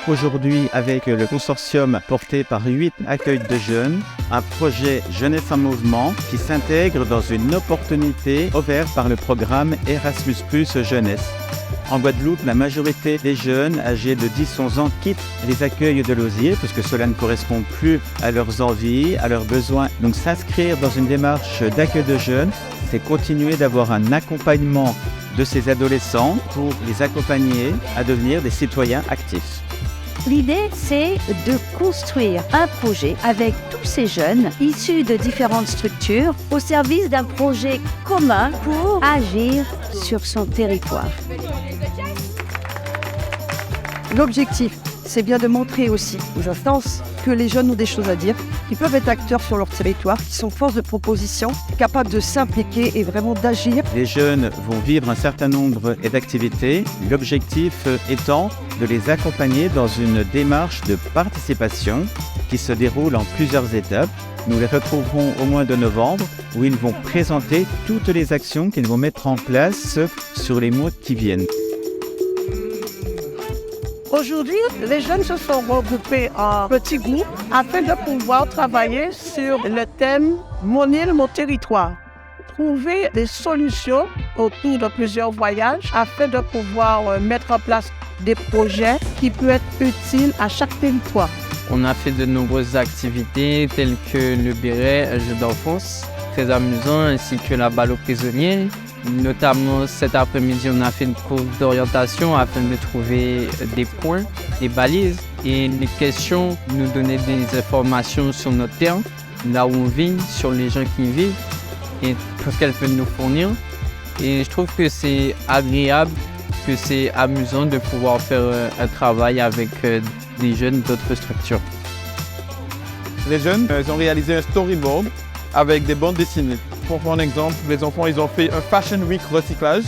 aujourd'hui avec le consortium porté par 8 accueils de jeunes, un projet Jeunesse en mouvement qui s'intègre dans une opportunité offerte par le programme Erasmus+ Jeunesse. En Guadeloupe, la majorité des jeunes âgés de 10-11 ans quittent les accueils de loisirs parce que cela ne correspond plus à leurs envies, à leurs besoins. Donc s'inscrire dans une démarche d'accueil de jeunes, c'est continuer d'avoir un accompagnement de ces adolescents pour les accompagner à devenir des citoyens actifs. L'idée, c'est de construire un projet avec tous ces jeunes issus de différentes structures au service d'un projet commun pour agir sur son territoire. L'objectif, c'est bien de montrer aussi aux instances que les jeunes ont des choses à dire, qu'ils peuvent être acteurs sur leur territoire, qu'ils sont force de proposition, capables de s'impliquer et vraiment d'agir. Les jeunes vont vivre un certain nombre d'activités, l'objectif étant de les accompagner dans une démarche de participation qui se déroule en plusieurs étapes. Nous les retrouverons au mois de novembre où ils vont présenter toutes les actions qu'ils vont mettre en place sur les mois qui viennent. Aujourd'hui, les jeunes se sont regroupés en petits groupes afin de pouvoir travailler sur le thème « Mon île, mon territoire ». Trouver des solutions autour de plusieurs voyages afin de pouvoir mettre en place des projets qui peuvent être utiles à chaque territoire. On a fait de nombreuses activités telles que le béret, un jeu d'enfance, très amusant, ainsi que la balle aux prisonniers. Notamment cet après-midi, on a fait une course d'orientation afin de trouver des points, des balises. Et les questions nous donnaient des informations sur notre terre, là où on vit, sur les gens qui y vivent et tout ce qu'elles peuvent nous fournir. Et je trouve que c'est agréable, que c'est amusant de pouvoir faire un travail avec des jeunes d'autres structures. Les jeunes, ils ont réalisé un storyboard avec des bandes dessinées. Pour prendre un exemple, les enfants ils ont fait un Fashion Week recyclage.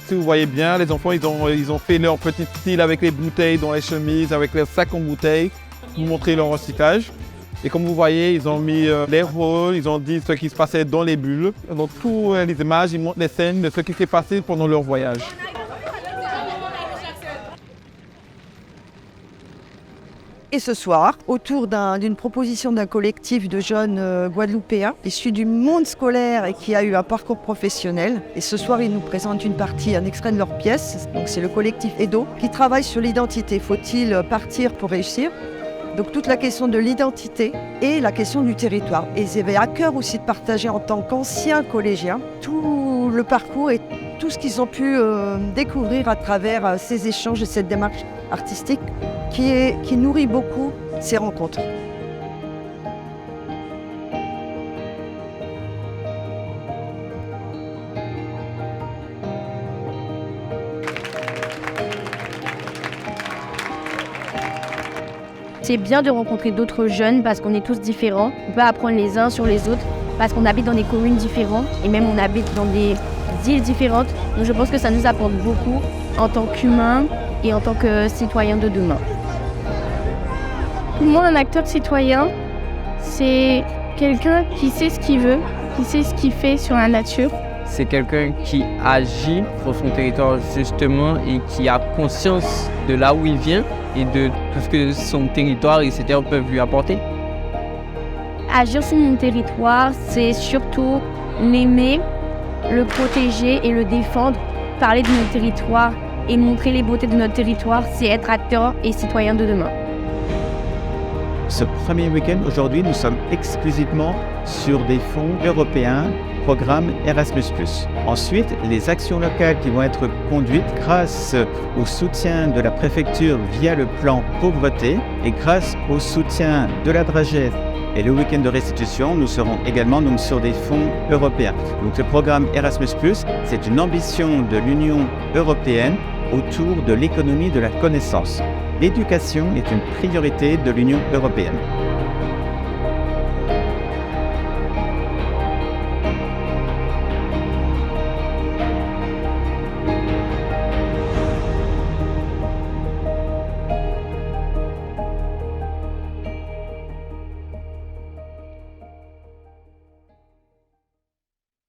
Si vous voyez bien, les enfants ils ont fait leur petit style avec les bouteilles dans les chemises, avec leurs sacs en bouteilles, pour montrer leur recyclage. Et comme vous voyez, ils ont mis les rôles, ils ont dit ce qui se passait dans les bulles. Dans toutes les images, ils montrent les scènes de ce qui s'est passé pendant leur voyage. Et ce soir, autour d'une proposition d'un collectif de jeunes guadeloupéens issus du monde scolaire et qui a eu un parcours professionnel. Et ce soir, ils nous présentent une partie, un extrait de leur pièce. Donc c'est le collectif EDO qui travaille sur l'identité. Faut-il partir pour réussir ? Donc toute la question de l'identité et la question du territoire. Et ils avaient à cœur aussi de partager en tant qu'anciens collégiens tout le parcours et tout ce qu'ils ont pu découvrir à travers ces échanges et cette démarche artistique qui nourrit beaucoup ces rencontres. C'est bien de rencontrer d'autres jeunes parce qu'on est tous différents. On peut apprendre les uns sur les autres parce qu'on habite dans des communes différentes et même on habite dans des îles différentes. Donc je pense que ça nous apporte beaucoup en tant qu'humains et en tant que citoyens de demain. Pour moi, un acteur citoyen, c'est quelqu'un qui sait ce qu'il veut, qui sait ce qu'il fait sur la nature. C'est quelqu'un qui agit pour son territoire justement et qui a conscience de là où il vient et de tout ce que son territoire et ses terres peuvent lui apporter. Agir sur mon territoire, c'est surtout l'aimer, le protéger et le défendre. Parler de notre territoire et montrer les beautés de notre territoire, c'est être acteur et citoyen de demain. Ce premier week-end, aujourd'hui, nous sommes exclusivement sur des fonds européens, programme Erasmus+. Ensuite, les actions locales qui vont être conduites grâce au soutien de la préfecture via le plan pauvreté et grâce au soutien de la Dragesse et le week-end de restitution, nous serons également donc, sur des fonds européens. Donc le programme Erasmus+, c'est une ambition de l'Union européenne autour de l'économie de la connaissance. L'éducation est une priorité de l'Union européenne.